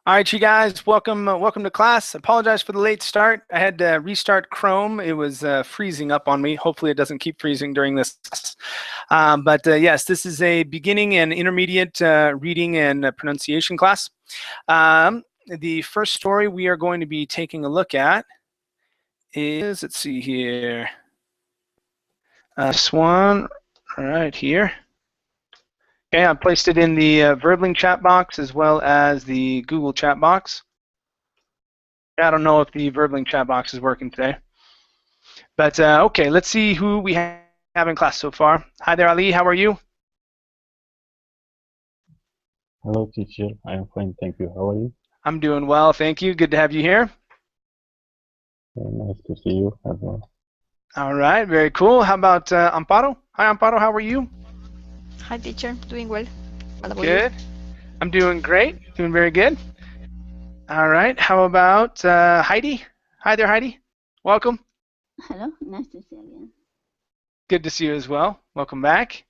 All right, you guys, welcome to class. Apologize for the late start. I had to restart Chrome. It was freezing up on me. Hopefully it doesn't keep freezing during this class. Yes, this is a beginning and intermediate reading and pronunciation class. The first story we are going to be taking a look at is, let's see here, this one right here. Okay, I placed it in the Verbling chat box as well as the Google chat box. I don't know if the Verbling chat box is working today. But okay, let's see who we have in class so far. Hi there, Ali. How are you? Hello, teacher. I am fine, thank you. How are you? I'm doing well, thank you. Good to have you here. Nice to see you as well. All right, very cool. How about Amparo? Hi, Amparo. How are you? Hi, teacher. Doing well. What about Good. I'm doing great. Doing very good. All right. How about Heidi? Hi there, Heidi. Welcome. Hello, nice to see you again. Good to see you as well. Welcome back.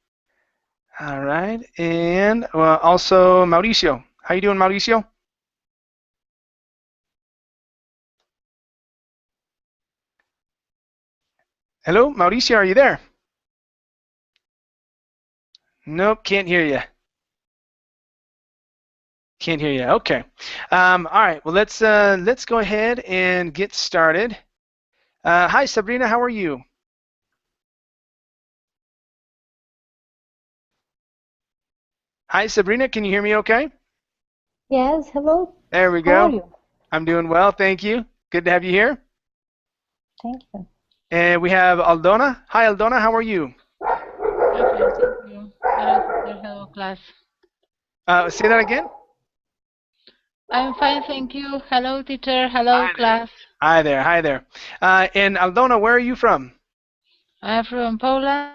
All right, and also Mauricio. How you doing, Mauricio? Hello, Mauricio. Are you there? Nope, can't hear you. Can't hear you. Okay. All right. Well, let's go ahead and get started. Hi, Sabrina. How are you? Hi, Sabrina. Can you hear me okay? Yes, hello. There we How go. are you? I'm doing well, thank you. Good to have you here. Thank you. And we have Aldona. Hi, Aldona. How are you? Okay, thank you. Hello, teacher. Hello, class. Say that again. I'm fine, thank you. Hello, teacher. Hello, class. Hi there. Hi there. And Aldona, where are you from? I'm from Poland.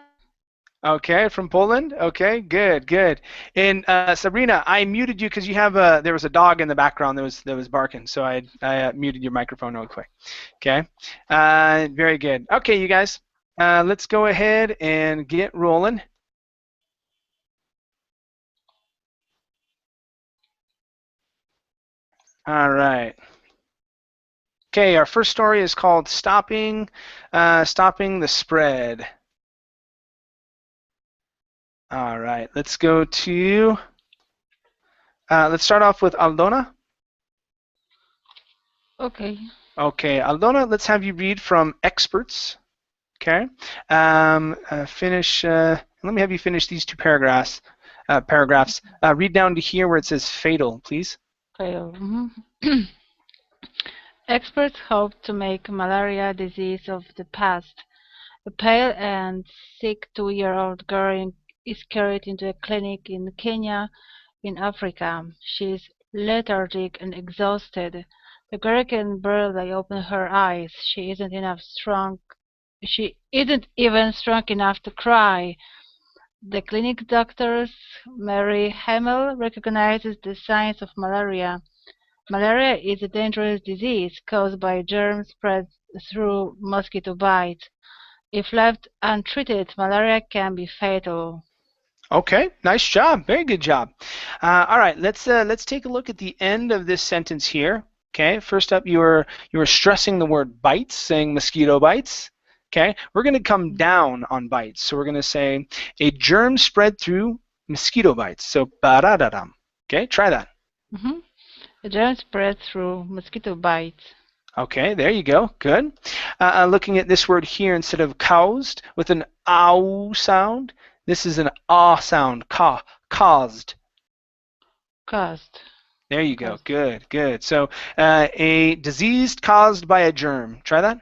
Okay, from Poland. Okay, good, good. And Sabrina, I muted you because you have there was a dog in the background that was barking, so I muted your microphone real quick. Okay, very good. Okay, you guys, let's go ahead and get rolling. All right. Okay, our first story is called "Stopping the Spread." All right, let's go to. Let's start off with Aldona. Okay. Okay, Aldona, let's have you read from Experts. Okay, finish. Let me have you finish these two paragraphs. Read down to here where it says "fatal," please. Fail. Experts hope to make malaria disease of the past. A pale and sick 2-year-old girl is carried into a clinic in Kenya, in Africa. She is lethargic and exhausted. The girl can barely open her eyes. She isn't even strong enough to cry. The clinic doctors, Mary Hamel, recognizes the signs of malaria. Malaria is a dangerous disease caused by germs spread through mosquito bites. If left untreated, malaria can be fatal. Okay, nice job. Very good job. All right, let's take a look at the end of this sentence here. Okay, first up, you were stressing the word bites, saying mosquito bites. Okay, we're going to come down on bites, so we're going to say a germ spread through mosquito bites. So ba-da-da-dum. Okay, try that. A germ spread through mosquito bites. Okay, there you go. Good. Looking at this word here, instead of caused with an ow sound, this is an ah sound. Caused. Caused. There you go. Good, good. So a disease caused by a germ. Try that.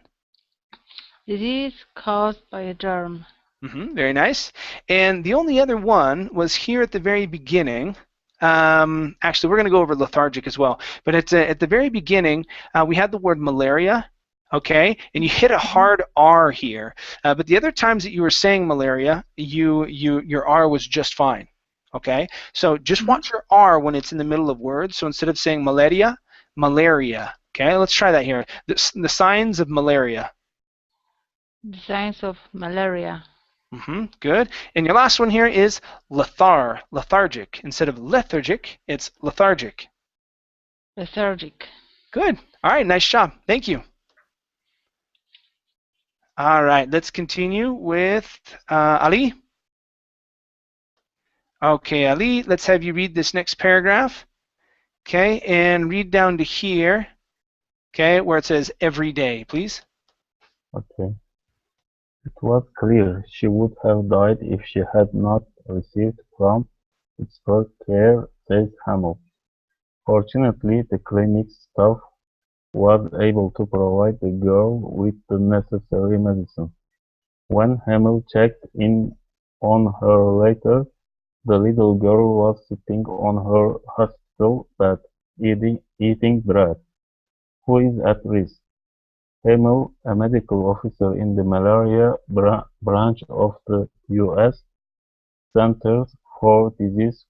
Disease caused by a germ. Very nice. And the only other one was here at the very beginning. Actually, we're going to go over lethargic as well. But at the very beginning, we had the word malaria. Okay, and you hit a hard R here. But the other times that you were saying malaria, your R was just fine. Okay, so just watch your R when it's in the middle of words. So instead of saying malaria, malaria. Okay, let's try that here. The signs of malaria. The signs of malaria. Good. And your last one here is lethargic. Instead of lethargic, it's lethargic. lethargic. Good. All right, nice job. Thank you. All right, let's continue with Ali. Okay, Ali, let's have you read this next paragraph. Okay, and read down to here, okay, where it says every day, please. Okay. It was clear she would have died if she had not received prompt expert care, says Hamill. Fortunately, the clinic's staff was able to provide the girl with the necessary medicine. When Hamill checked in on her later, the little girl was sitting on her hospital bed, eating bread. Who is at risk? Hamill, a medical officer in the malaria branch of the U.S. Centers for Disease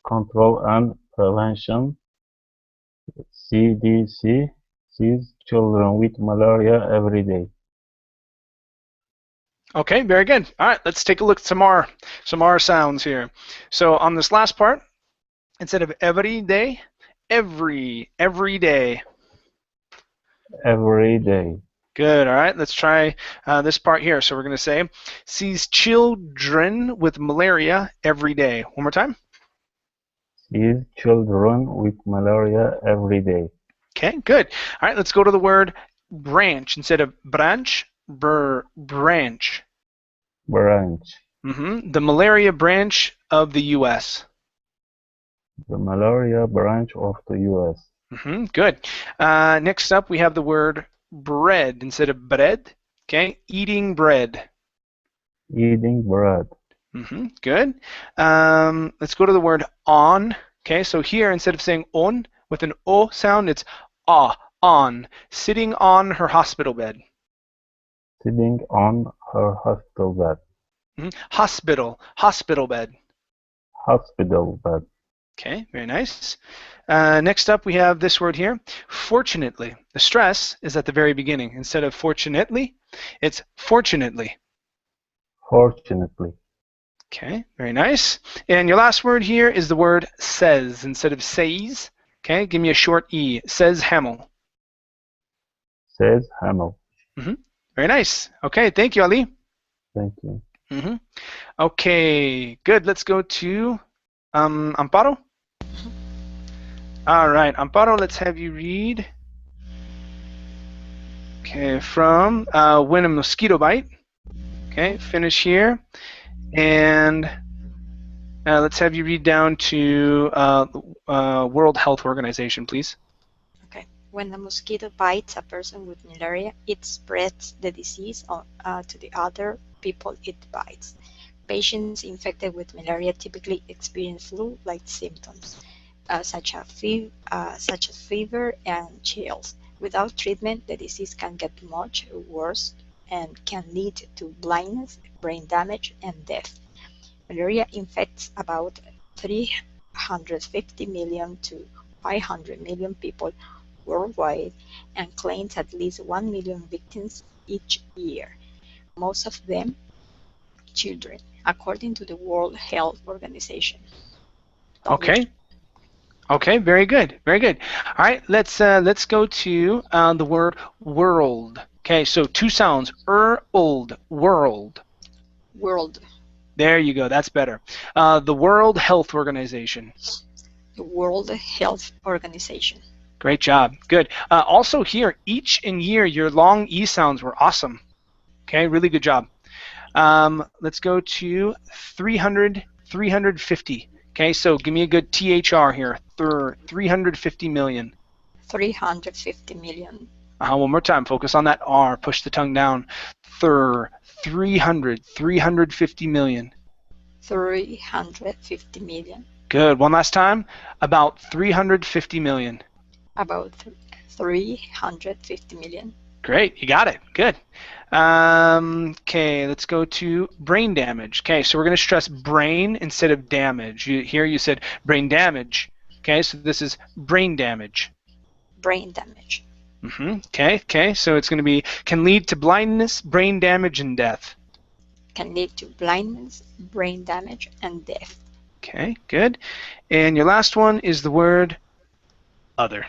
Control and Prevention (CDC) sees children with malaria every day. Okay, very good. All right, let's take a look at some more sounds here. So on this last part, instead of every day, every day. Every day. Good. All right, let's try this part here. So we're going to say, sees children with malaria every day. One more time. Sees children with malaria every day. Okay, good. All right, let's go to the word branch. Instead of branch, branch. Branch. The malaria branch of the U.S. The malaria branch of the U.S. Good. Next up, we have the word bread instead of bread. Okay, eating bread. Eating bread. Good. Let's go to the word on. Okay, so here instead of saying on with an O sound, it's on. Sitting on her hospital bed. Sitting on her hospital bed. Hospital bed. Hospital bed. Okay, very nice. Next up, we have this word here, fortunately. The stress is at the very beginning. Instead of fortunately, it's fortunately. Fortunately. Okay, very nice. And your last word here is the word says instead of says. Okay, give me a short E. Says Hamill. Says Hamill. Very nice. Okay, thank you, Ali. Thank you. Okay, good. Let's go to Amparo. All right, Amparo, let's have you read. Okay, from when a mosquito bite. Okay, finish here. And let's have you read down to World Health Organization, please. Okay. When a mosquito bites a person with malaria, it spreads the disease to the other people it bites. Patients infected with malaria typically experience flu-like symptoms, such as fever and chills. Without treatment, the disease can get much worse and can lead to blindness, brain damage, and death. Malaria infects about 350 million to 500 million people worldwide and claims at least 1 million victims each year, most of them children, according to the World Health Organization. Okay. Okay, very good, very good. All right, let's go to the word world. Okay, so two sounds, old, world. World. There you go, that's better. The World Health Organization. The World Health Organization. Great job, good. Also here, each and year, your long E sounds were awesome. Okay, really good job. Let's go to 350. Okay, so give me a good THR here. 350 million. 350 million. One more time. Focus on that R. Push the tongue down. 350 million. 350 million. Good. One last time. About 350 million. About 350 million. Great. You got it. Good. Okay, let's go to brain damage. Okay, so we're going to stress brain instead of damage. Here you said brain damage. Okay, so this is brain damage. Brain damage. Okay, so it's going to be can lead to blindness, brain damage, and death. Can lead to blindness, brain damage, and death. Okay, good. And your last one is the word other.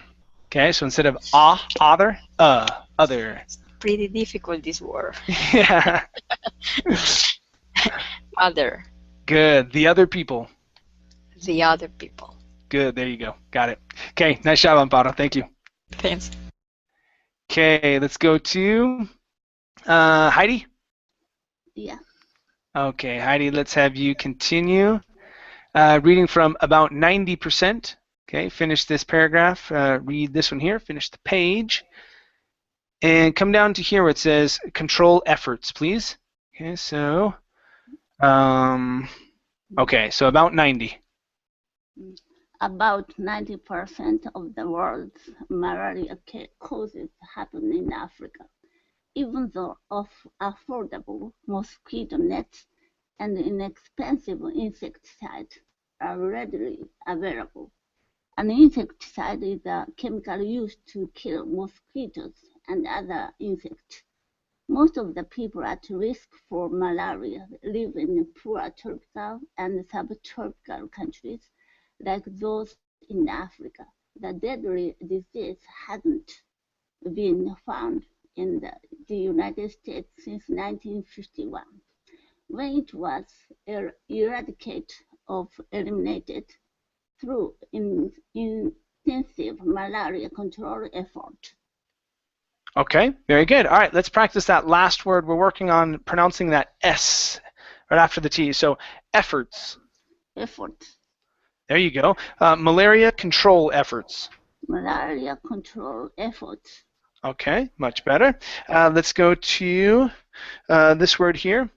Okay, so instead of other, other. Pretty difficult, this word. Yeah. Other, Good. The other people. the other people. Good. There you go. Got it. Okay. Nice job, Amparo. Thank you. Thanks. Okay. Let's go to Heidi. Yeah. Okay, Heidi. Let's have you continue reading from about 90%. Okay. Finish this paragraph. Read this one here. Finish the page. And come down to here where it says control efforts, please. Okay. So. Okay. So about 90. About 90% of the world's malaria causes happen in Africa. Even though affordable mosquito nets and inexpensive insecticides are readily available. An insecticide is a chemical used to kill mosquitoes and other insects. Most of the people at risk for malaria live in poor tropical and subtropical countries like those in Africa. The deadly disease hasn't been found in the United States since 1951, when it was eradicated or eliminated through intensive malaria control effort. Okay, very good. All right, let's practice that last word. We're working on pronouncing that S right after the T. So efforts. Efforts. There you go. Malaria control efforts. Malaria control efforts. Okay, much better. Let's go to this word here.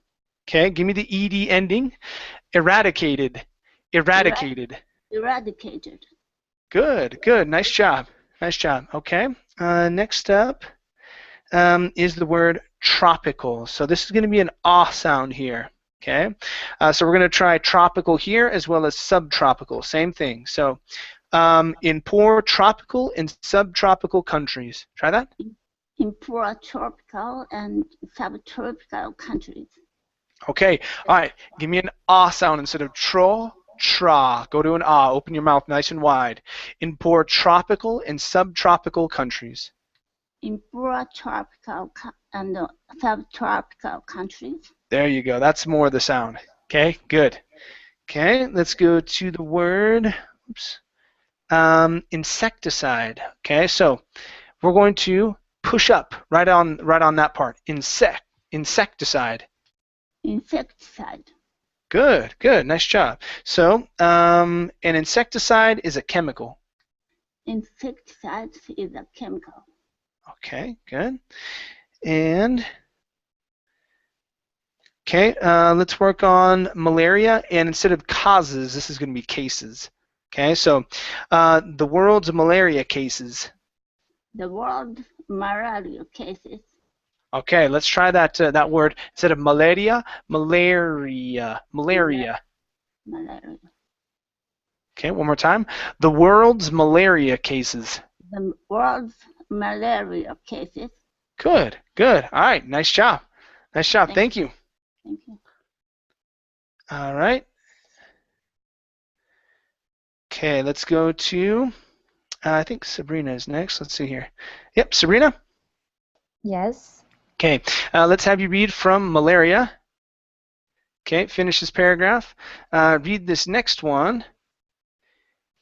Okay, give me the ED ending. Eradicated. Eradicated. Eradicated. Good, good. Nice job. Nice job. Okay, next up is the word tropical. So this is going to be an ah sound here. Okay, so we're going to try tropical here as well as subtropical. Same thing. So in poor tropical and subtropical countries. Try that. In poor tropical and subtropical countries. Okay. All right. Give me an ah sound instead of tro, tra. Go to an ah. Open your mouth nice and wide. In poor tropical and subtropical countries. In poor tropical and subtropical countries. There you go. That's more the sound. Okay, good. Okay, let's go to the word insecticide. Okay, so we're going to push up right on that part. Insecticide. Insecticide. Good, good. Nice job. So an insecticide is a chemical. Insecticide is a chemical. Okay, good. And okay, let's work on malaria, and instead of causes, this is going to be cases. Okay, so the world's malaria cases. The world's malaria cases. Okay, let's try that word instead of malaria, malaria. Malaria. Okay, one more time. The world's malaria cases. The world's malaria cases. Good, good. All right, nice job. Nice job. Thank you. Thank you. All right. Okay, let's go to, I think Sabrina is next. Let's see here. Yep, Sabrina? Yes. Okay, let's have you read from malaria. Okay, finish this paragraph. Read this next one.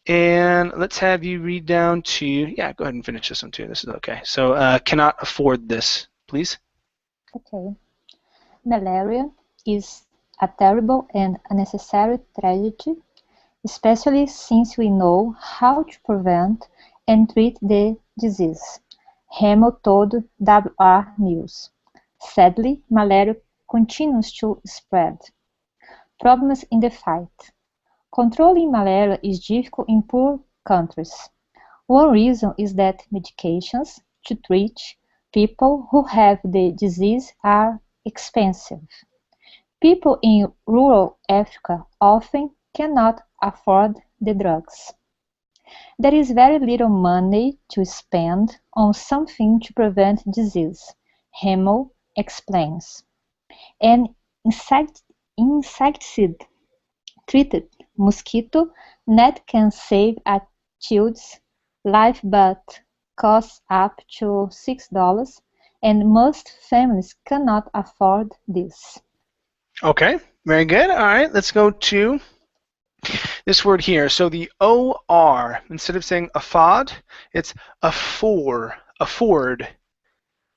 And let's have you read down to, yeah, go ahead and finish this one too. This is okay. So, cannot afford this, please. Okay. Malaria is a terrible and unnecessary tragedy, especially since we know how to prevent and treat the disease. Hamill told WR News. Sadly, malaria continues to spread. Problems in the fight. Controlling malaria is difficult in poor countries. One reason is that medications to treat people who have the disease are expensive. People in rural Africa often cannot afford the drugs. There is very little money to spend on something to prevent disease, Hamill explains. An insecticide-treated mosquito net can save a child's life, but costs up to $6, and most families cannot afford this. Okay, very good. All right, let's go to this word here. So the OR, instead of saying afford, it's afford. Afford.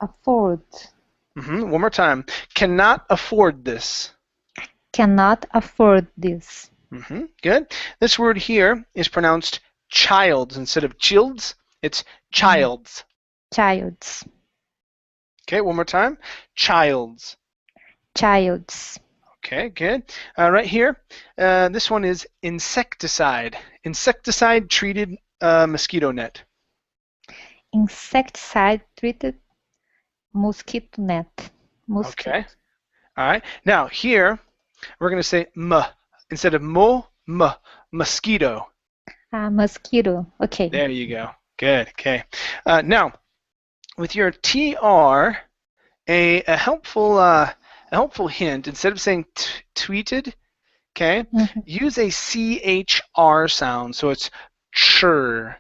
Afford. One more time. Cannot afford this. Cannot afford this. Good. This word here is pronounced childs instead of childs. It's childs. Childs. Okay, one more time. Childs. Childs. Okay, good. Right here, this one is insecticide. Insecticide treated mosquito net. Insecticide treated mosquito net. Mosquito. Okay. All right. Now here, we're going to say m instead of mosquito. Mosquito. Okay. There you go. Good. Okay. Now, with your TR, a helpful hint, instead of saying tweeted, okay, use a CHR sound. So it's chur,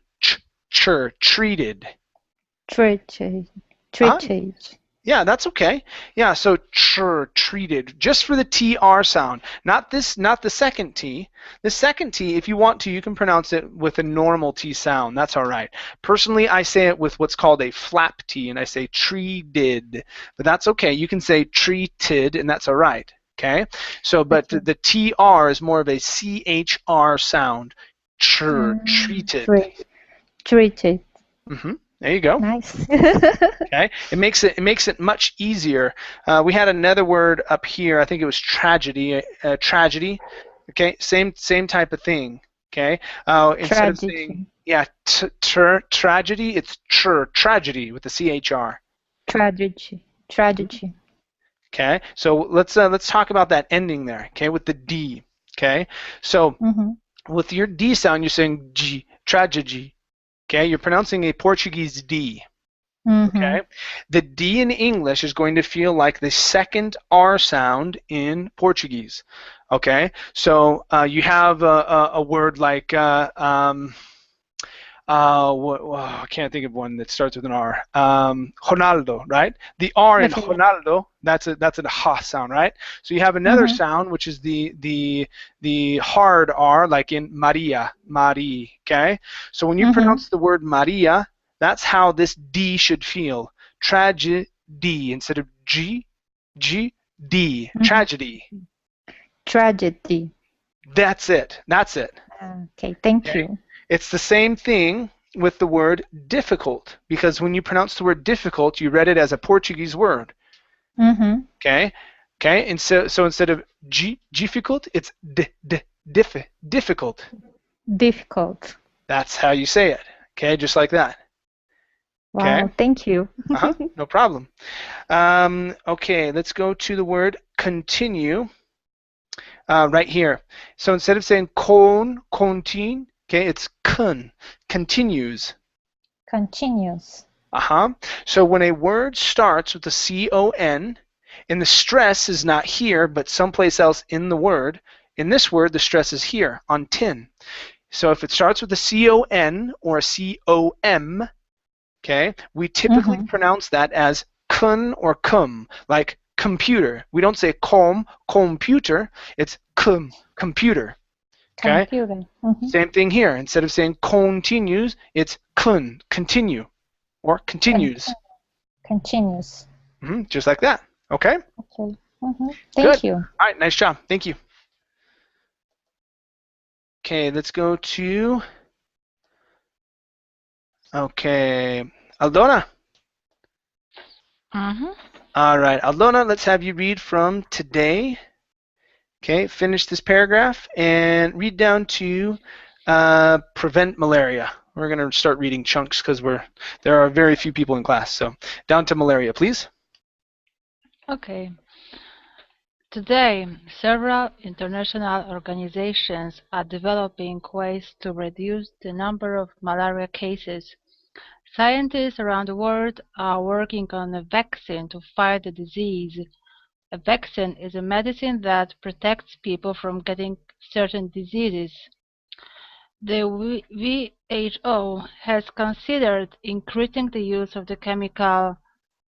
treated. Treated. Yeah, that's okay. Yeah, so treated, just for the TR sound, not the second T. The second T, if you want to, you can pronounce it with a normal T sound. That's all right. Personally, I say it with what's called a flap T, and I say treated, but that's okay. You can say treated, and that's all right. Okay. So, but the TR is more of a CHR sound. Treated. Treated. There you go. Nice. Okay, it makes it much easier. We had another word up here. I think it was tragedy. Tragedy. Okay, same type of thing. Okay, instead of saying tragedy, it's tragedy with the CHR. Tragedy. Okay, so let's talk about that ending there. Okay, with the D. Okay, so with your D sound, you're saying G, tragedy. Okay, you're pronouncing a Portuguese D. Okay, the D in English is going to feel like the second R sound in Portuguese. Okay, so you have a word like I can't think of one that starts with an R. Ronaldo, right? The R in Ronaldo, that's a ha sound, right? So you have another sound which is the hard R, like in Maria, Marie. Okay, so when you pronounce the word Maria, that's how this D should feel. Tragedy instead of G, D. Tragedy. Tragedy. That's it. Okay, thank you. It's the same thing with the word difficult, because when you pronounce the word difficult, you read it as a Portuguese word. Okay, and so instead of difficult, it's difficult. Difficult. That's how you say it. Okay, just like that. Wow, okay? Thank you. No problem. Okay, let's go to the word continue right here. So instead of saying continue, okay, it's continues. Continues. So when a word starts with a C-O-N, and the stress is not here, but someplace else in the word, in this word, the stress is here, on tin. So if it starts with a C-O-N or a C-O-M, okay, we typically pronounce that as kun or cum, like computer. We don't say computer, it's computer. Okay? Computer. Same thing here. Instead of saying continues, it's continue, or continues. Continues. Just like that. Okay? Okay. Thank you. All right, nice job. Thank you. Okay, let's go to, okay, Aldona. All right, Aldona, let's have you read from today. Okay, finish this paragraph and read down to prevent malaria. We're going to start reading chunks because there are very few people in class. So down to malaria, please. Okay. Today, several international organizations are developing ways to reduce the number of malaria cases. Scientists around the world are working on a vaccine to fight the disease. A vaccine is a medicine that protects people from getting certain diseases. The WHO has considered increasing the use of the chemical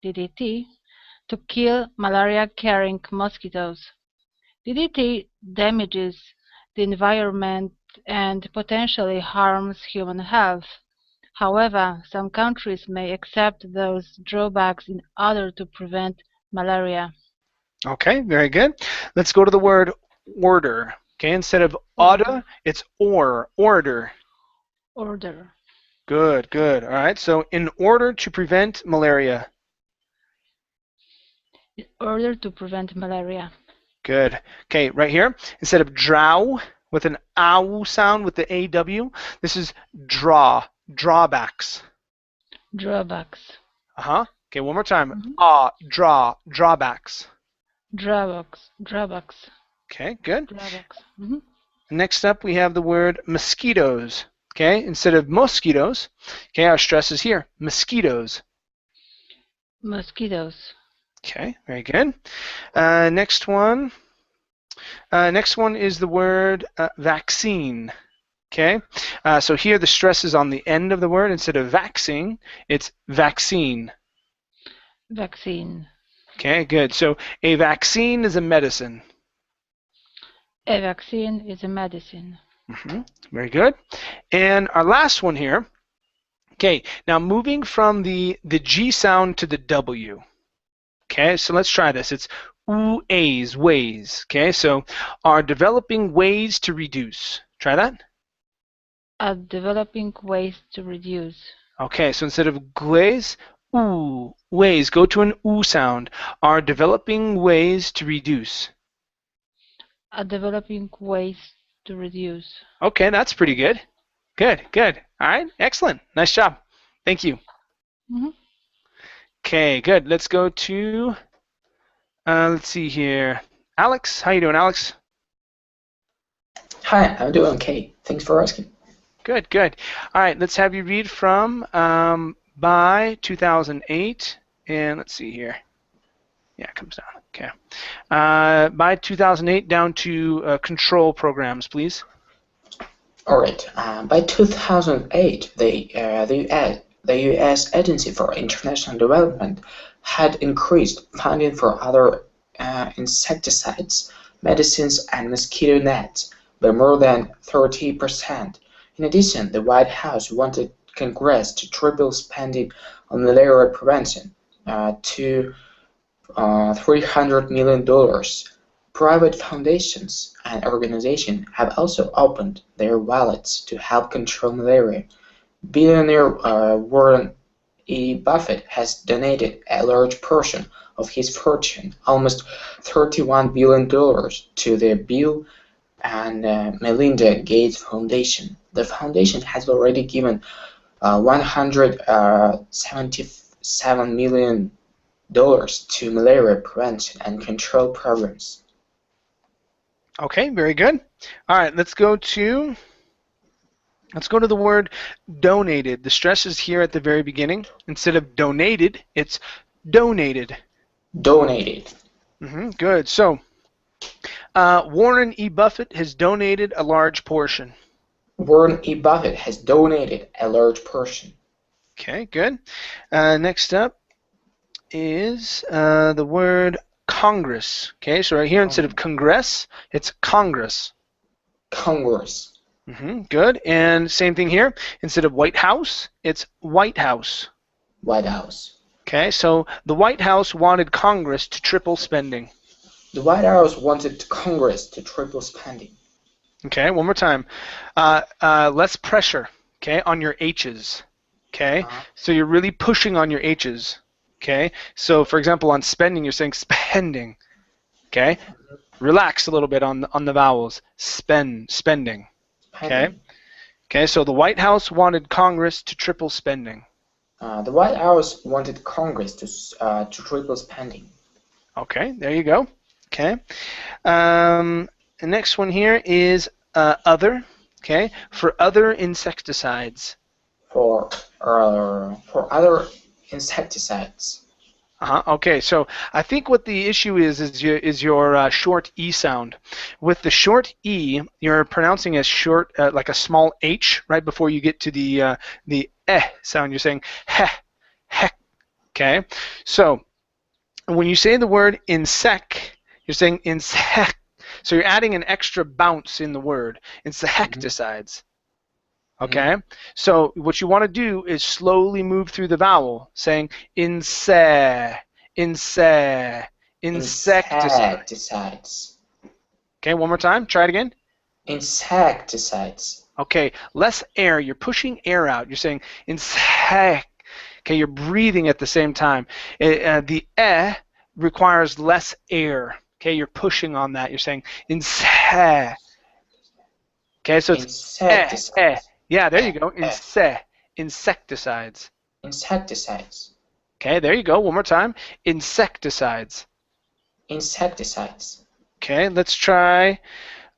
DDT to kill malaria-carrying mosquitoes. DDT damages the environment and potentially harms human health. However, some countries may accept those drawbacks in order to prevent malaria. Okay, very good. Let's go to the word order. Okay, instead of oughta, it's order. Order. Good, good. All right, so in order to prevent malaria. In order to prevent malaria. Good. Okay, right here, instead of drow with an ow sound with the AW, this is drawbacks. Drawbacks. Okay, one more time. Drawbacks. Drawbacks. Okay, good. Drawbacks. Next up, we have the word mosquitoes. Okay, instead of mosquitoes, okay, our stress is here. Mosquitoes. Mosquitoes. Okay, very good. Next one. Next one is the word vaccine. Okay, so here the stress is on the end of the word. Instead of vaccine, it's vaccine. Vaccine. Okay, good. So a vaccine is a medicine. A vaccine is a medicine. Very good. And our last one here. Okay, now moving from the G sound to the W. Okay, so let's try this. It's ways. Okay, so are developing ways to reduce. Try that. Are developing ways to reduce. Okay, so instead of glaze, ways. Go to an sound. Are developing ways to reduce. Are developing ways to reduce. Okay, that's pretty good. Good. All right, excellent. Nice job. Thank you. Okay, good. Let's go to, let's see here. Alex, how you doing, Alex? Hi, I'm doing okay. Thanks for asking. Good. All right, let's have you read from by 2008, and let's see here. Yeah, it comes down. Okay. By 2008 down to control programs, please. All right. By 2008, the U.S. Agency for International Development had increased funding for other insecticides, medicines, and mosquito nets by more than 30%. In addition, the White House wanted Congress to triple spending on malaria prevention to $300 million. Private foundations and organizations have also opened their wallets to help control malaria. Billionaire Warren E. Buffett has donated a large portion of his fortune, almost $31 billion, to the Bill and Melinda Gates Foundation. The foundation has already given $177 million to malaria prevention and control programs. Okay, very good. All right, let's go to the word donated. The stress is here at the very beginning. Instead of donated, it's donated. Donated. Good. So Warren E. Buffett has donated a large portion. Warren E. Buffett has donated a large portion. Okay, good. Next up is the word Congress. Okay, so right here instead of Congress, it's Congress. Congress. Good. And same thing here. Instead of White House, it's White House. White House. Okay, so the White House wanted Congress to triple spending. The White House wanted Congress to triple spending. Okay, one more time. Less pressure, okay, on your H's. Okay, so you're really pushing on your H's. Okay, so for example, on spending, you're saying spending. Okay, relax a little bit on the vowels. Spending. Okay. Okay, so the White House wanted Congress to triple spending. The White House wanted Congress to triple spending. Okay, there you go. Okay. The next one here is other. Okay, for other insecticides. For other insecticides. Okay, so I think what the issue is your short E sound. With the short E, you're pronouncing as short like a small H right before you get to the sound. You're saying heh, heh. Okay, so when you say the word insect, you're saying insect. So you're adding an extra bounce in the word. Insecticides. Okay, so what you want to do is slowly move through the vowel, saying insecticide. Insecticides. Okay, one more time. Try it again. Insecticides. Okay, less air. You're pushing air out. You're saying insect. Okay, you're breathing at the same time. The requires less air. Okay, you're pushing on that. You're saying insect. Okay, so it's Insecticides. Yeah, there you go. Insecticides. Insecticides. Okay, there you go. One more time. Insecticides. Insecticides. Okay, let's try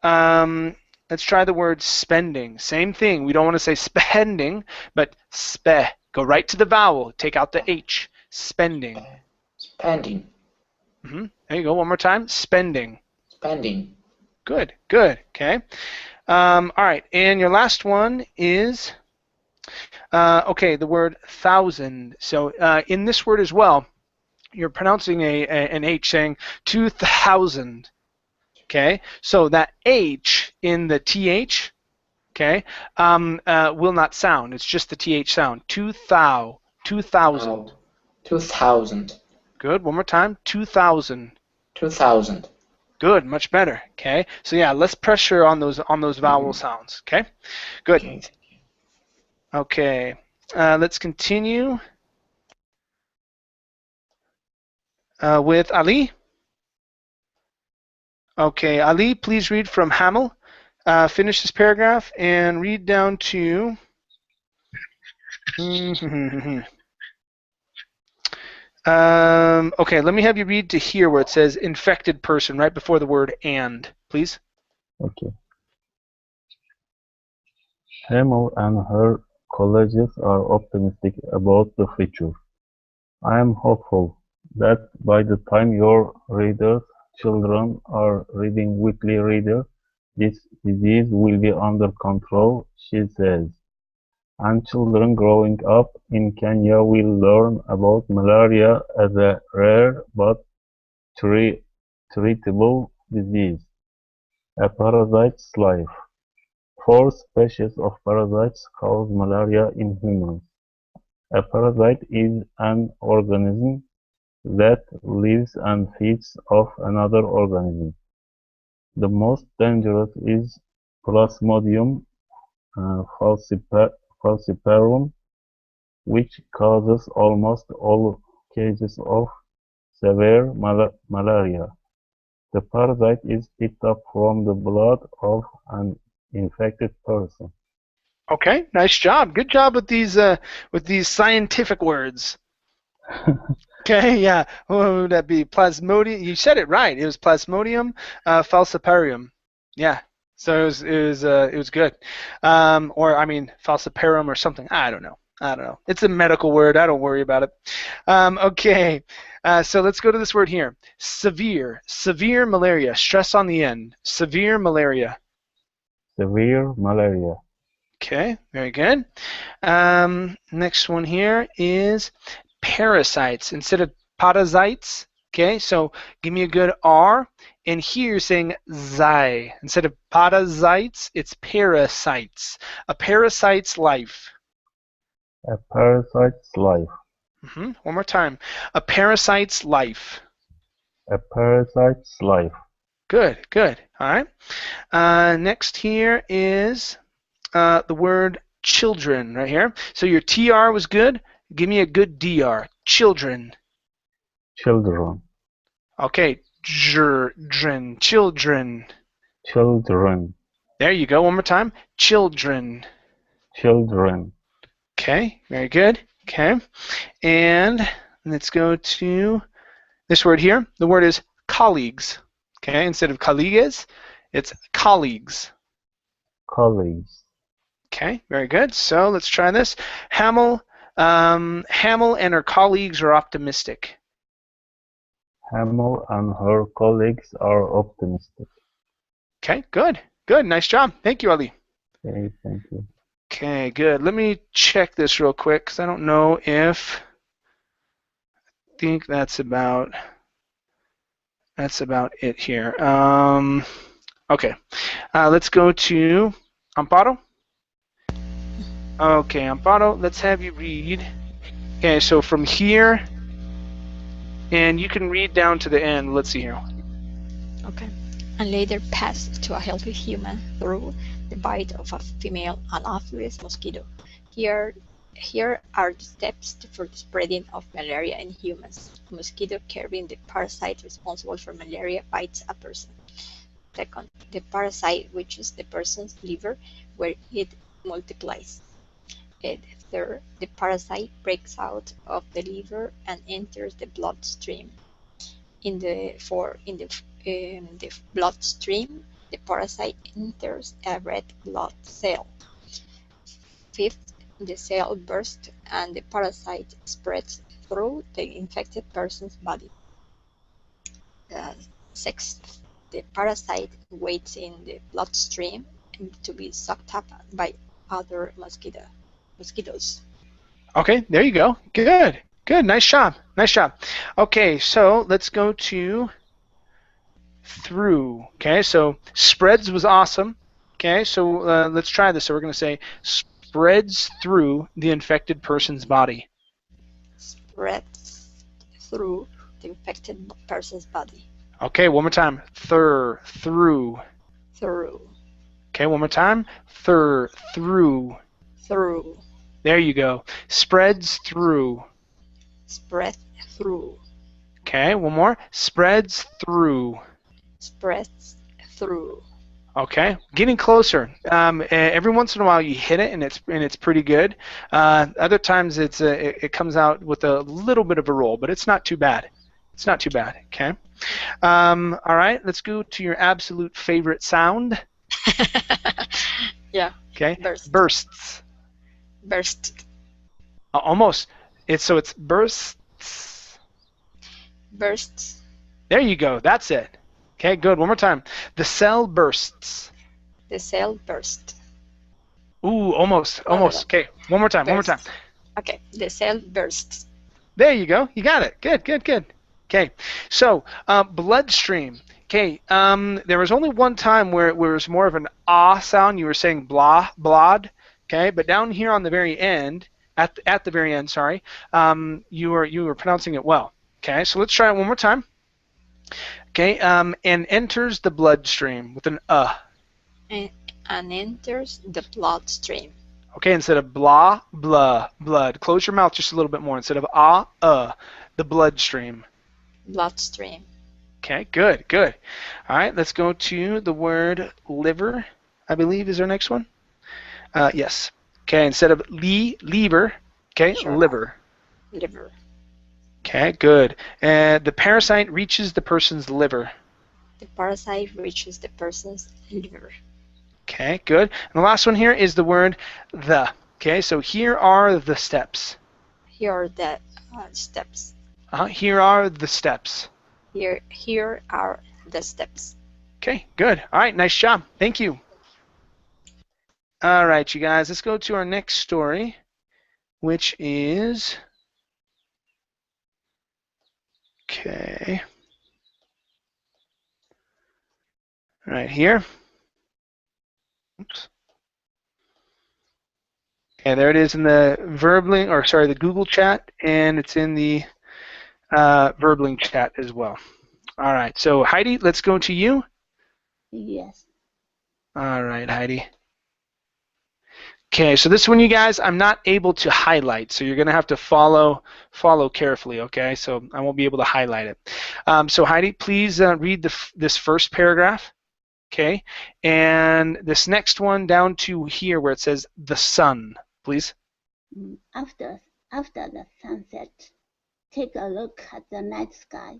the word spending. Same thing. We don't want to say spending, but spe. Go right to the vowel. Take out the H. Spending. Spending. There you go. One more time. Spending. Spending. Good, good. Okay. All right, and your last one is okay, the word thousand. So in this word as well, you're pronouncing an H, saying 2,000. Okay, so that H in the TH, okay, will not sound. It's just the TH sound. 2,000. 2,000. Good. One more time. 2,000. 2,000. Good. Much better. Okay. So yeah, less pressure on those vowel sounds. Okay. Good. Okay. Let's continue with Ali. Okay, Ali, please read from Hamel. Finish this paragraph and read down to. Okay, let me have you read to here where it says infected person right before the word and, please. Okay. Hamel and her colleagues are optimistic about the future. I am hopeful that by the time your readers' children are reading Weekly Reader, this disease will be under control, she says. And children growing up in Kenya will learn about malaria as a rare but treatable disease, a parasite's life. 4 species of parasites cause malaria in humans. A parasite is an organism that lives and feeds off another organism. The most dangerous is Plasmodium falciparum, which causes almost all cases of severe malaria. The parasite is picked up from the blood of an infected person. Okay, nice job. Good job with these scientific words. Okay, yeah. What would that be? Plasmodium. You said it right. It was Plasmodium falciparum. Yeah. So it was good. Or I mean falciparum or something. I don't know. It's a medical word. I don't worry about it. Okay. So let's go to this word here. Severe malaria. Stress on the end. Severe malaria. Severe malaria. Okay, very good. Next one here is parasites instead of parasites. Okay, so give me a good R. And here you're saying xi. Instead of parasites, it's parasites. A parasite's life. A parasite's life. One more time. A parasite's life. A parasite's life. Good, good. All right. Next here is the word children right here. So your TR was good. Give me a good DR. Children. Children. Okay. Children. Children. There you go. One more time. Children. Children. Okay. Very good. Okay. And let's go to this word here. The word is colleagues. Okay. Instead of colleagues, it's colleagues. Colleagues. Okay. Very good. So let's try this. Hamel and her colleagues are optimistic. Hamill and her colleagues are optimistic. Okay, good. Good. Nice job. Thank you, Allie. Okay, thank you. Okay, good. Let me check this real quick because I don't know if I think that's about it here. Okay. Let's go to Amparo. Okay, Amparo, let's have you read. Okay, so from here, and you can read down to the end. Let's see here. Okay. And later pass to a healthy human through the bite of a female Anopheles mosquito. Here are the steps for the spreading of malaria in humans. A mosquito carrying the parasite responsible for malaria bites a person. Second, the parasite reaches the person's liver where it multiplies. Third, the parasite breaks out of the liver and enters the bloodstream. In the bloodstream, the parasite enters a red blood cell. Fifth, the cell bursts and the parasite spreads through the infected person's body. Sixth, the parasite waits in the bloodstream to be sucked up by other mosquitoes. Okay, there you go. Good. Good. Nice job. Nice job. Okay, so let's go to through. Okay, so spreads was awesome. Okay, so let's try this. So we're going to say spreads through the infected person's body. Spreads through the infected person's body. Okay, one more time. Through. Through. Okay, one more time. Through. Through. There you go. Spreads through. Spread through. Okay, one more. Spreads through. Spreads through. Okay, getting closer. Every once in a while you hit it and it's pretty good. Other times it comes out with a little bit of a roll, but it's not too bad. It's not too bad. Okay. All right, let's go to your absolute favorite sound. Yeah. Okay. Bursts. Almost. It's bursts. Bursts. There you go. That's it. Okay, good. One more time. The cell bursts. The cell bursts. Ooh, almost. Okay, one more time. Okay, the cell bursts. There you go. You got it. Good. Okay, so bloodstream. Okay, there was only one time where it was more of an ah sound. You were saying blah, blod. Okay, but down here on the very end, at the very end, sorry, you were pronouncing it well. Okay, so let's try it one more time. Okay, and enters the bloodstream with an And enters the bloodstream. Okay, instead of blah, blah, blood. Close your mouth just a little bit more. Instead of the bloodstream. Bloodstream. Okay, good. All right, let's go to the word liver, I believe is our next one. Yes. Okay, instead of lever, okay, Sure. Liver. Okay, good. And the parasite reaches the person's liver. The parasite reaches the person's liver. Okay, good. And the last one here is the word the. Okay, so here are the steps. Here are the steps. Here are the steps. Here are the steps. Okay, good. All right, nice job. Thank you. All right, you guys, let's go to our next story, which is, okay, right here. Oops. Okay, there it is in the the Google chat, and it's in the Verbling chat as well. All right, so Heidi, let's go to you. Yes. All right, Heidi. Okay, so this one, you guys, I'm not able to highlight, so you're going to have to follow carefully, okay? So I won't be able to highlight it. So Heidi, please read this first paragraph, okay? And this next one down to here where it says the sun, please. After the sunset, take a look at the night sky.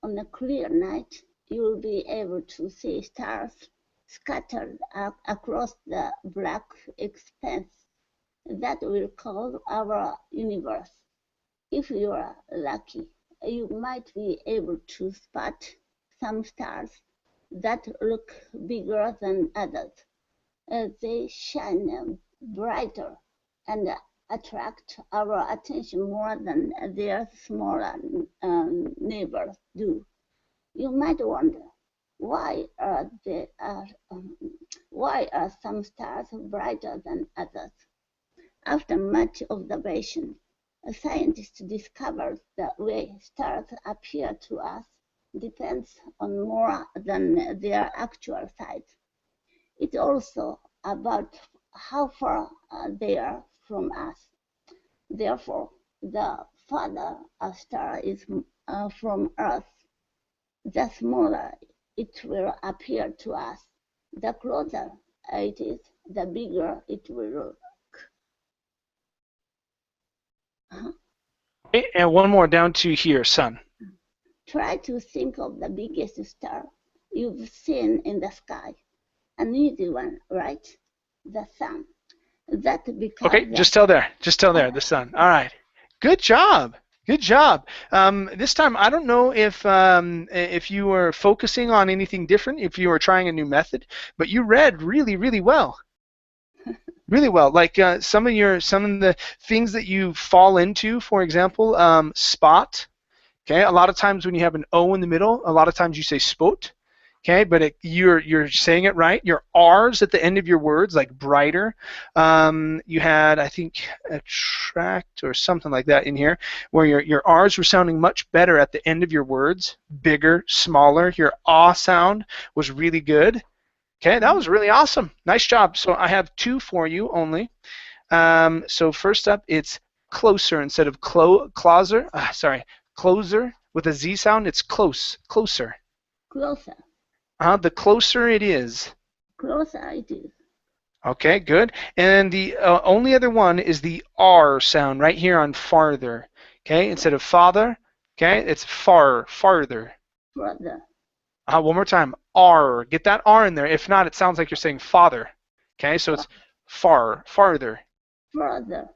On a clear night, you will be able to see stars scattered across the black expanse that we'll call our universe. If you are lucky, you might be able to spot some stars that look bigger than others. They shine brighter and attract our attention more than their smaller neighbors do. You might wonder, why are some stars brighter than others? After much observation, scientists discovered the way stars appear to us depends on more than their actual size. It's also about how far they are from us. Therefore, the farther a star is from Earth, the smaller it will appear to us. The closer it is, the bigger it will look. Okay, and one more down to here, sun. Try to think of the biggest star you've seen in the sky. An easy one, right? The sun. That because Okay, just tell there. Just tell there, the sun. All right. Good job. Good job. This time, I don't know if you were focusing on anything different, if you were trying a new method, but you read really, really well. Really well. Like some of the things that you fall into, for example, spot. Okay. A lot of times when you have an O in the middle, a lot of times you say spot. Okay, but you're saying it right. Your R's at the end of your words, like brighter. You had, I think, attract or something like that in here, where your R's were sounding much better at the end of your words, bigger, smaller. Your ah sound was really good. Okay, that was really awesome. Nice job. So I have 2 for you only. So first up, it's closer instead of closer. Closer with a Z sound. It's closer. Closer. The closer it is. Closer it is. Okay, good. And the only other one is the R sound right here on farther. Okay, instead of father, okay, it's farther. Further. One more time. R. Get that R in there. If not, it sounds like you're saying father. Okay, so it's farther. Further.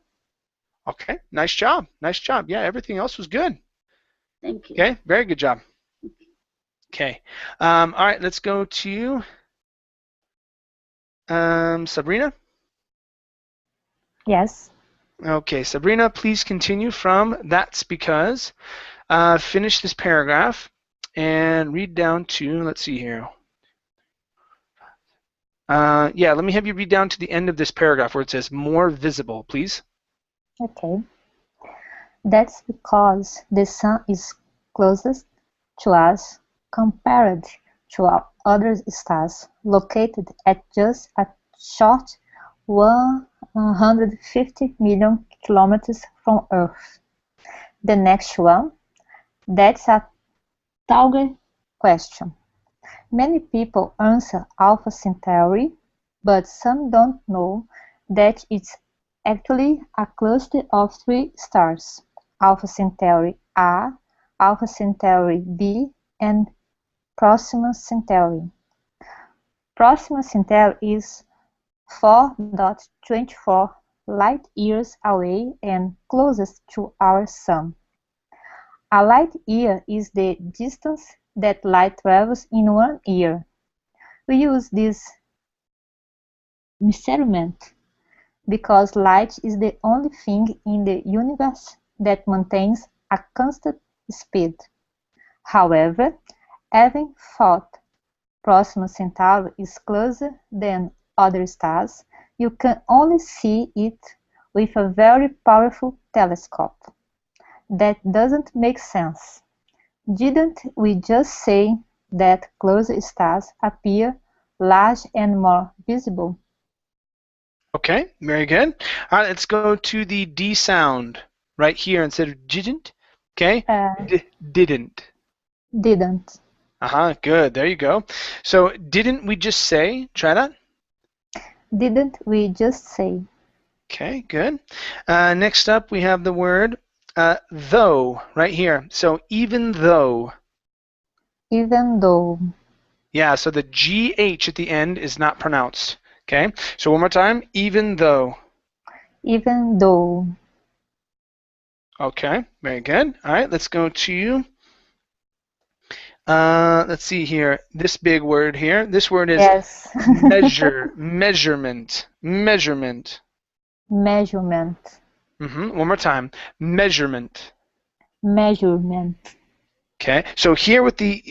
Okay, nice job. Nice job. Yeah, everything else was good. Thank you. Okay, very good job. Okay. All right, let's go to Sabrina. Yes. Okay, Sabrina, please continue from that's because. Finish this paragraph and read down to, let's see here. Yeah, let me have you read down to the end of this paragraph where it says more visible, please. Okay. That's because the sun is closest to us compared to our other stars located at just a short 150 million kilometers from Earth. The next one, that's a target question. Many people answer Alpha Centauri, but some don't know that it's actually a cluster of 3 stars, Alpha Centauri A, Alpha Centauri B, and Proxima Centauri. Proxima Centauri is 4.24 light years away and closest to our Sun. A light year is the distance that light travels in 1 year. We use this measurement because light is the only thing in the universe that maintains a constant speed. However, having thought Proxima Centauri is closer than other stars, you can only see it with a very powerful telescope. That doesn't make sense. Didn't we just say that closer stars appear large and more visible? Okay, very good. All right, let's go to the D sound right here instead of didn't. Okay, didn't. Didn't. Good. There you go. So didn't we just say? Try that. Didn't we just say? Okay, good. Next up, we have the word though right here. So even though. Even though. Yeah, so the GH at the end is not pronounced. Okay, so one more time. Even though. Even though. Okay, very good. All right, let's go to, let's see here, this big word here. This word is Yes. measurement. Measurement. Measurement. One more time. Measurement. Measurement. Okay, so here with the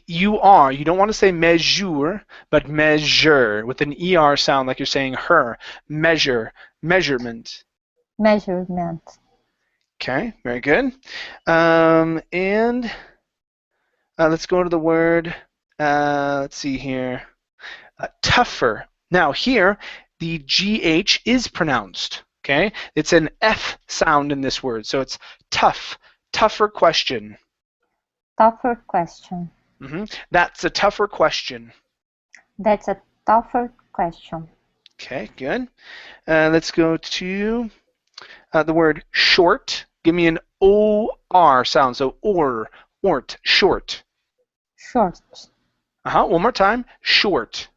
UR, you don't want to say mesure, but measure with an ER sound like you're saying her. Measure. Measurement. Measurement. Okay, very good. And let's go to the word, let's see here, tougher. Now here, the GH is pronounced, okay? It's an F sound in this word, so it's tough, tougher question. Tougher question. That's a tougher question. That's a tougher question. Okay, good. Let's go to the word short. Give me an OR sound, so ort, short. Short. One more time, short.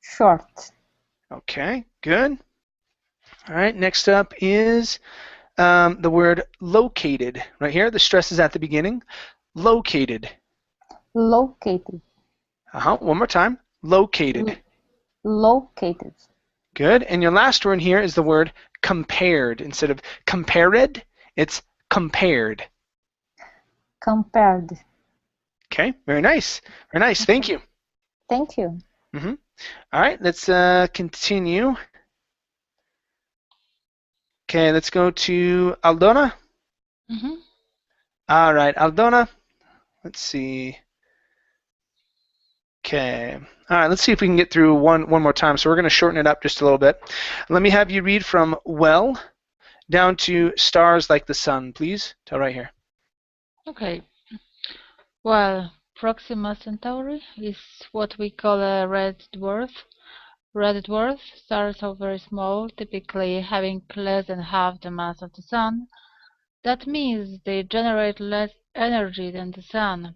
Short. Okay, good. All right, next up is the word located. Right here, the stress is at the beginning. Located. Located. One more time, located. Located. Good. And your last one here is the word compared. Instead of compared, it's compared. Compared. Okay, very nice. Very nice. Thank you. Thank you. All right, let's continue. Okay, let's go to Aldona. All right, Aldona. Let's see. Okay. All right, let's see if we can get through one more time. So we're going to shorten it up just a little bit. Let me have you read from well down to stars like the sun, please. Till right here. Okay. Well, Proxima Centauri is what we call a red dwarf. Red dwarf stars are very small, typically having less than half the mass of the Sun. That means they generate less energy than the Sun.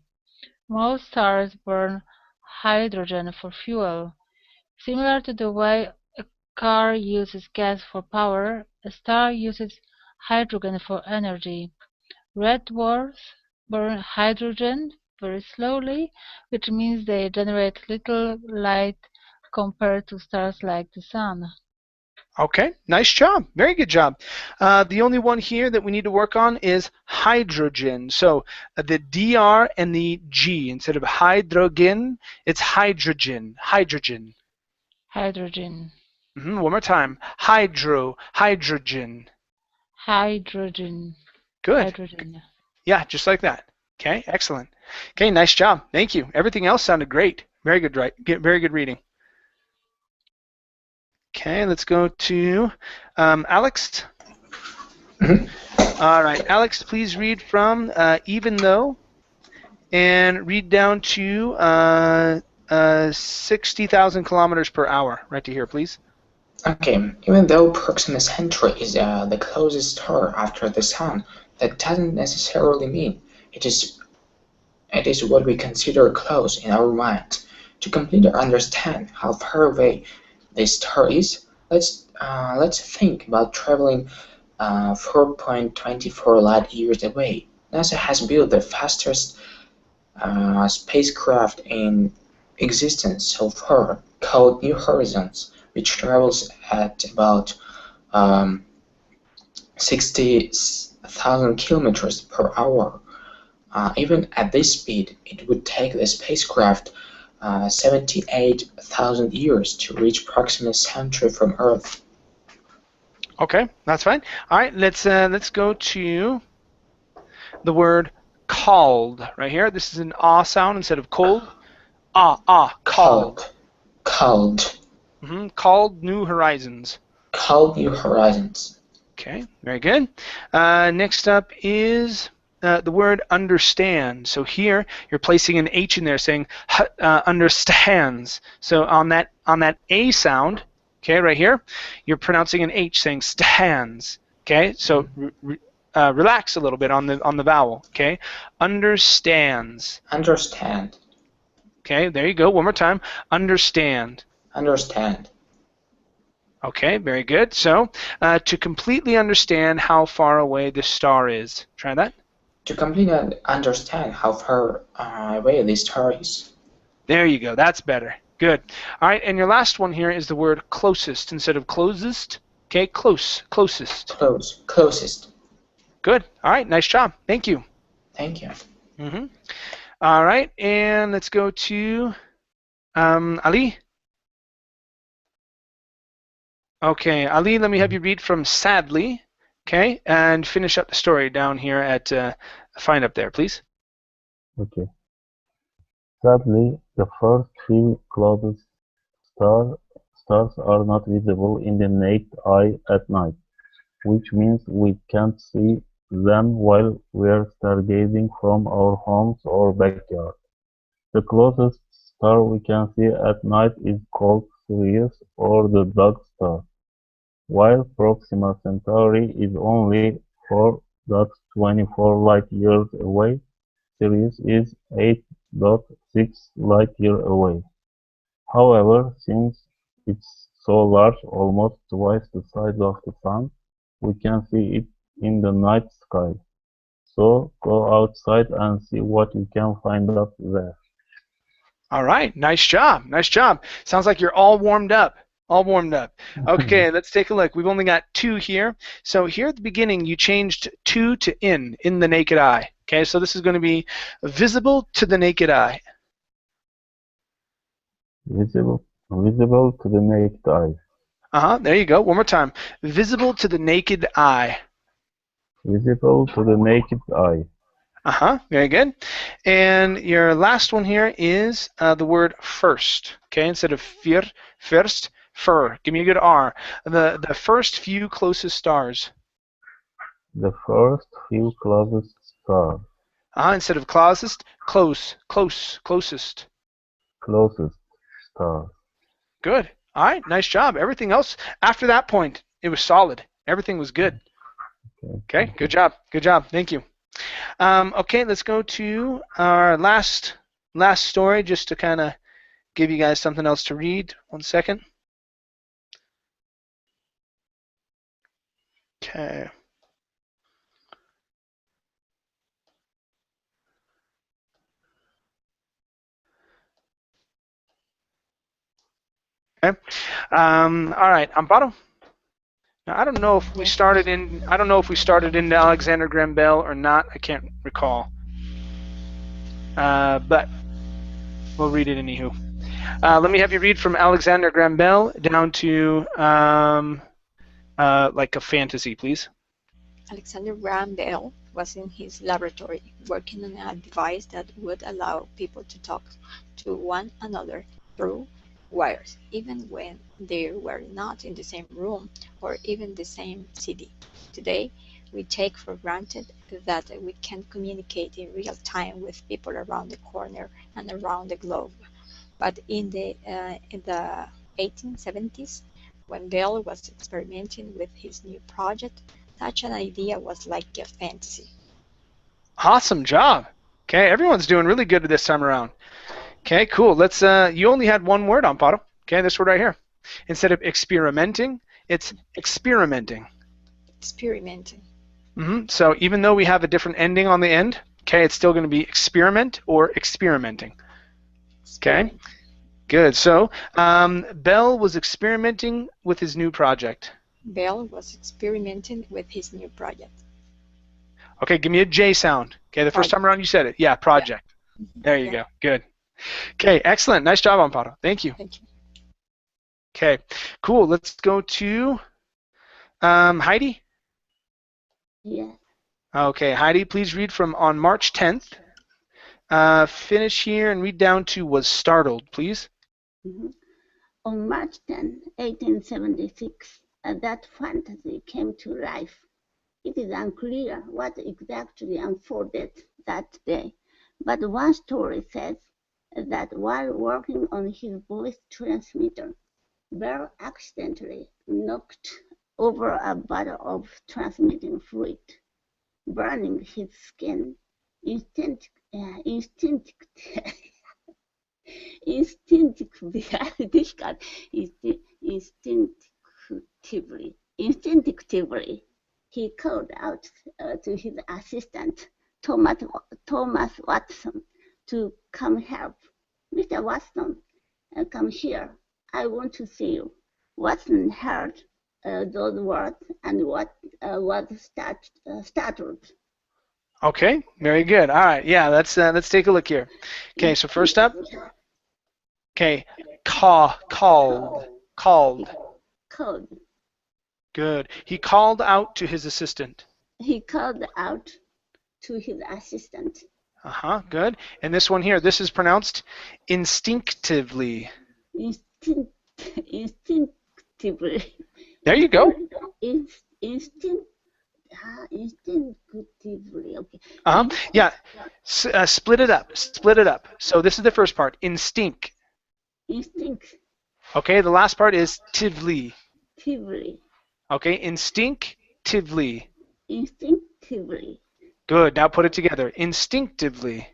Most stars burn hydrogen for fuel. Similar to the way a car uses gas for power, a star uses hydrogen for energy. Red dwarfs burn hydrogen very slowly, which means they generate little light compared to stars like the Sun. Okay, nice job. Very good job. The only one here that we need to work on is hydrogen. So the DR and the G, instead of hydrogen, it's hydrogen. Hydrogen. Hydrogen. One more time. Hydrogen. Hydrogen. Good. Hydrogen. Yeah, just like that. Okay, excellent. Okay, nice job. Thank you. Everything else sounded great. Very good, right? Very good reading. Okay, let's go to Alex. All right, Alex, please read from even though and read down to 60,000 kilometers per hour. Right to here, please. Okay, even though Proxima Centauri is the closest star after the Sun, that doesn't necessarily mean it is what we consider close in our minds. To completely understand how far away this star is, let's think about traveling 4.24 light years away. NASA has built the fastest spacecraft in existence so far, called New Horizons, which travels at about 60,000 kilometers per hour. Even at this speed, it would take the spacecraft 78,000 years to reach Proxima Centauri from Earth. Okay, that's fine. All right, let's go to the word called right here. This is an ah sound instead of cold. Called. Called. Called New Horizons. Called New Horizons. Okay, very good. Next up is the word understand. So here you're placing an H in there, saying understands. So on that A sound, okay, right here, you're pronouncing an H, saying stands. Okay, so relax a little bit on the vowel. Okay, understands. Understand. Okay, there you go. One more time. Understand. Understand. Okay, very good. So, to completely understand how far away the star is. Try that. To completely understand how far away this star is. There you go. That's better. Good. All right, and your last one here is the word closest instead of closest. Okay, closest. Closest. Good. All right, nice job. Thank you. Thank you. All right, and let's go to Ali. Okay, Ali, let me have you read from Sadly, okay, and finish up the story down here at find up there, please. Okay. Sadly, the first few closest stars are not visible in the naked eye at night, which means we can't see them while we're stargazing from our homes or backyard. The closest star we can see at night is called Sirius or the Dog Star, while Proxima Centauri is only 4.24 light-years away. Sirius is 8.6 light-years away. However, since it's so large, almost twice the size of the Sun, we can see it in the night sky. So go outside and see what you can find up there. All right, nice job, nice job. Sounds like you're all warmed up. All warmed up. Okay, let's take a look. We've only got 2 here. So here at the beginning, you changed to in the naked eye. Okay, so this is going to be visible to the naked eye. Visible to the naked eye. There you go. One more time. Visible to the naked eye. Visible to the naked eye. Very good. And your last one here is the word first. Okay, instead of first, fur. Give me a good R. The first few closest stars. The first few closest stars. Instead of closest, closest. Closest stars. Good. All right, nice job. Everything else after that point, it was solid. Everything was good. Okay, good job. Good job. Thank you. Okay, let's go to our last story just to kind of give you guys something else to read. 1 second. Okay. Okay. All right, Amparo. Now I don't know if we started in Alexander Graham Bell or not. I can't recall. But we'll read it anywho. Let me have you read from Alexander Graham Bell down to like a fantasy, please. Alexander Graham Bell was in his laboratory working on a device that would allow people to talk to one another through wires, even when they were not in the same room or even the same city. Today, we take for granted that we can communicate in real time with people around the corner and around the globe. But in the 1870s, when Bell was experimenting with his new project, such an idea was like a fantasy. Awesome job. Okay, everyone's doing really good this time around. Okay, cool. Let's. You only had one word, Amparo. Okay, this word right here. Instead of experimenting, it's experimenting. Experimenting. So even though we have a different ending on the end, okay, it's still going to be experiment or experimenting. Okay, good. So Bell was experimenting with his new project. Bell was experimenting with his new project. Okay, give me a J sound. Okay, the first time around you said it. Yeah, project. Yeah. There you go. Good. Okay, excellent. Nice job, Amparo. Thank you. Thank you. Okay, cool. Let's go to Heidi. Yes. Okay, Heidi, please read from on March 10th. Finish here and read down to was startled, please. On March 10, 1876, that fantasy came to life. It is unclear what exactly unfolded that day, but one story says that while working on his voice transmitter, Bell accidentally knocked over a bottle of transmitting fluid, burning his skin instinctively Instinctively, he called out to his assistant, Thomas Watson, to come help. Mr. Watson, come here. I want to see you. Watson heard those words and was startled. Okay, very good. All right, yeah, let's take a look here. Okay, so first up, okay, called. Good. He called out to his assistant. He called out to his assistant. Good. And this one here, this is pronounced instinctively. Instinctively. There you go. Instinctively. Okay. Yeah. Split it up. So this is the first part. Instinct. Okay. The last part is tively. Okay. Instinctively. Good. Now put it together. Instinctively.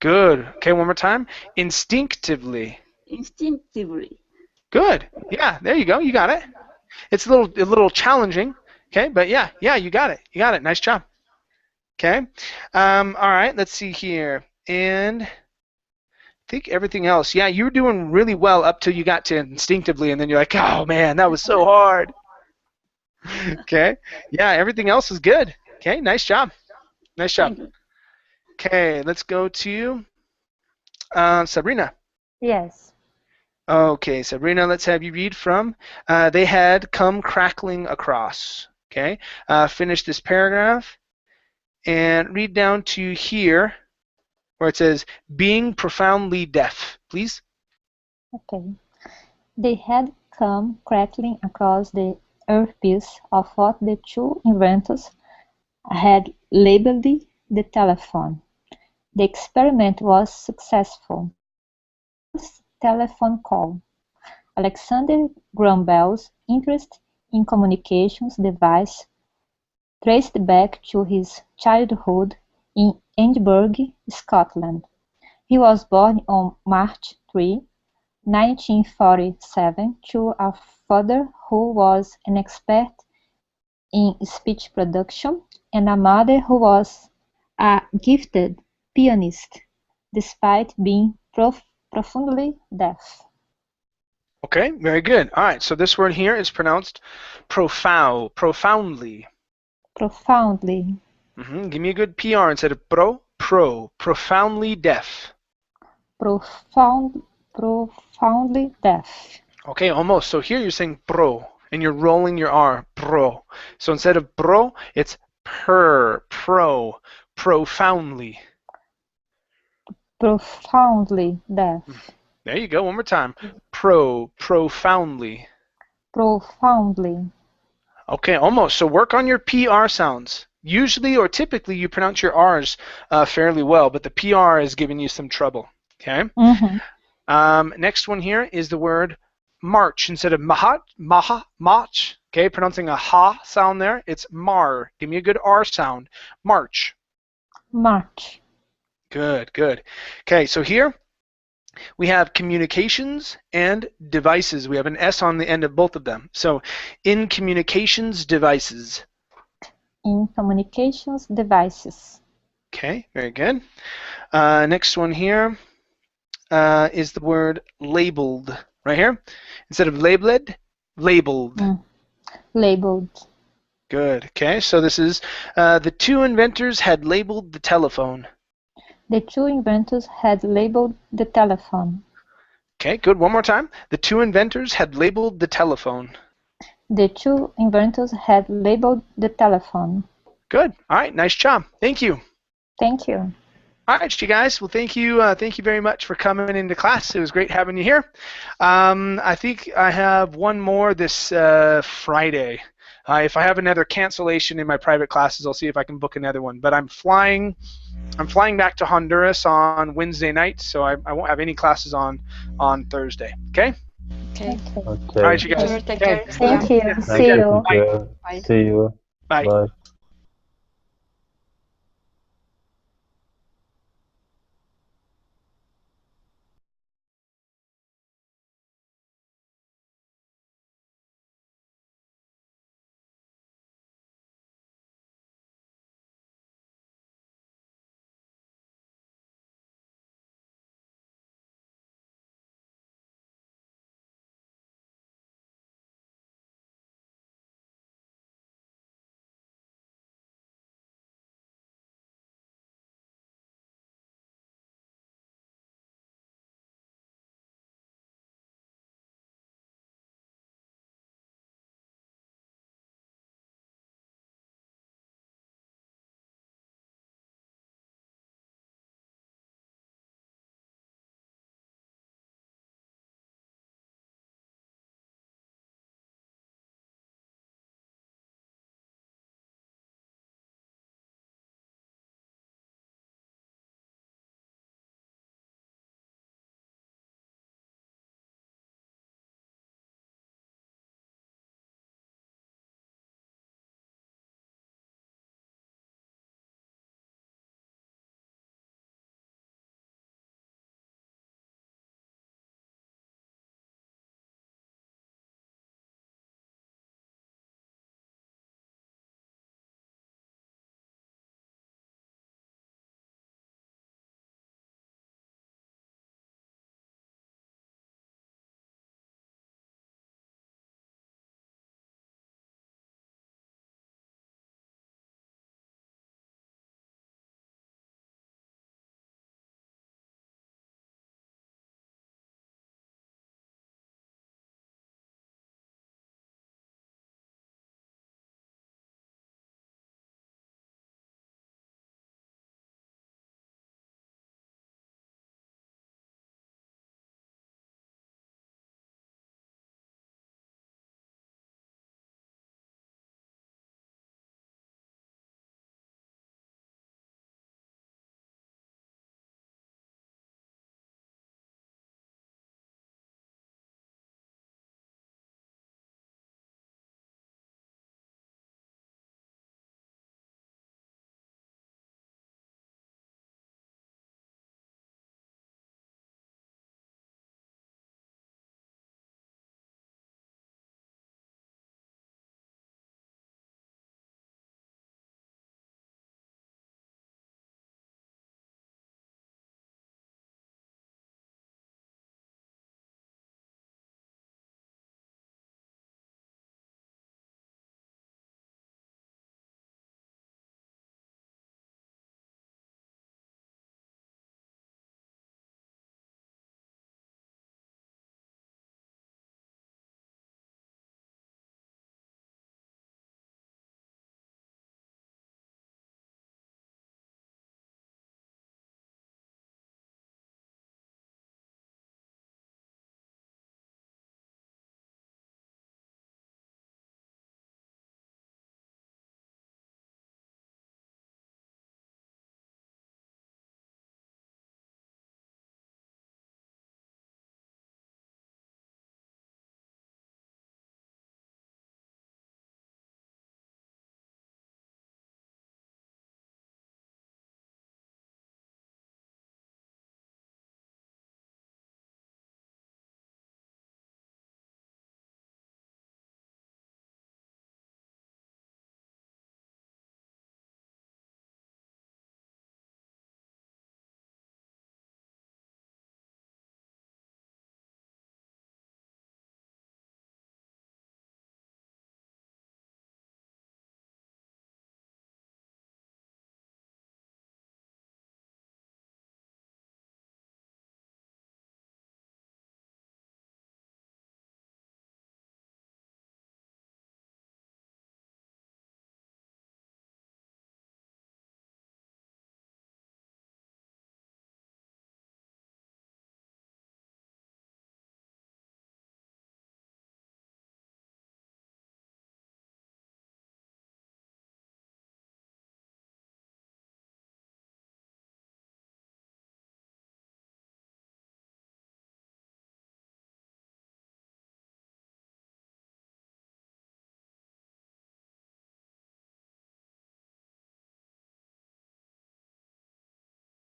Good. Okay. One more time. Instinctively. Good. Yeah. There you go. You got it. It's a little challenging. Okay. But yeah. You got it. Nice job. Okay. All right. Let's see here. And I think everything else. Yeah. You were doing really well up till you got to instinctively, and then you're like, oh man, that was so hard. Okay. Yeah. Everything else is good. Okay. Nice job. Okay. Let's go to Sabrina. Yes. Okay, Sabrina, let's have you read from they had come crackling across. Okay, finish this paragraph and read down to here where it says being profoundly deaf, please. Okay. They had come crackling across the earpiece of what the two inventors had labeled the telephone. The experiment was successful. First telephone call. Alexander Graham Bell's interest in communications devices traced back to his childhood in Edinburgh, Scotland. He was born on March 3, 1947, to a father who was an expert in speech production and a mother who was a gifted pianist, despite being profoundly deaf. Okay, very good. All right, so this word here is pronounced profoundly. Profoundly. Give me a good PR instead of profoundly deaf. Profoundly deaf. Okay, almost. So here you're saying pro, and you're rolling your R, pro. So instead of pro, it's profoundly. Profoundly deaf. There you go. One more time. Profoundly. Profoundly. Okay, almost. So work on your PR sounds. Usually or typically you pronounce your R's fairly well, but the PR is giving you some trouble. Okay. Next one here is the word march instead of march. Okay, pronouncing a ha sound there. It's mar. Give me a good R sound. March. March. Good. Okay, so here we have communications and devices. We have an S on the end of both of them. So in communications devices. In communications devices. Okay, very good. Next one here is the word labeled. Right here. Instead of labeled, labeled. Labeled. Good. Okay, so this is the two inventors had labeled the telephone. The two inventors had labeled the telephone. Okay, good. One more time. The two inventors had labeled the telephone. The two inventors had labeled the telephone. Good. All right, nice job. Thank you. Thank you. All right, you guys. Well, thank you very much for coming into class. It was great having you here. I think I have one more this Friday. If I have another cancellation in my private classes, I'll see if I can book another one. But I'm flying back to Honduras on Wednesday night, so I won't have any classes on Thursday. Okay? Okay. All right, you guys. Take care. Thank you. See you. Bye. See you. Bye. Bye.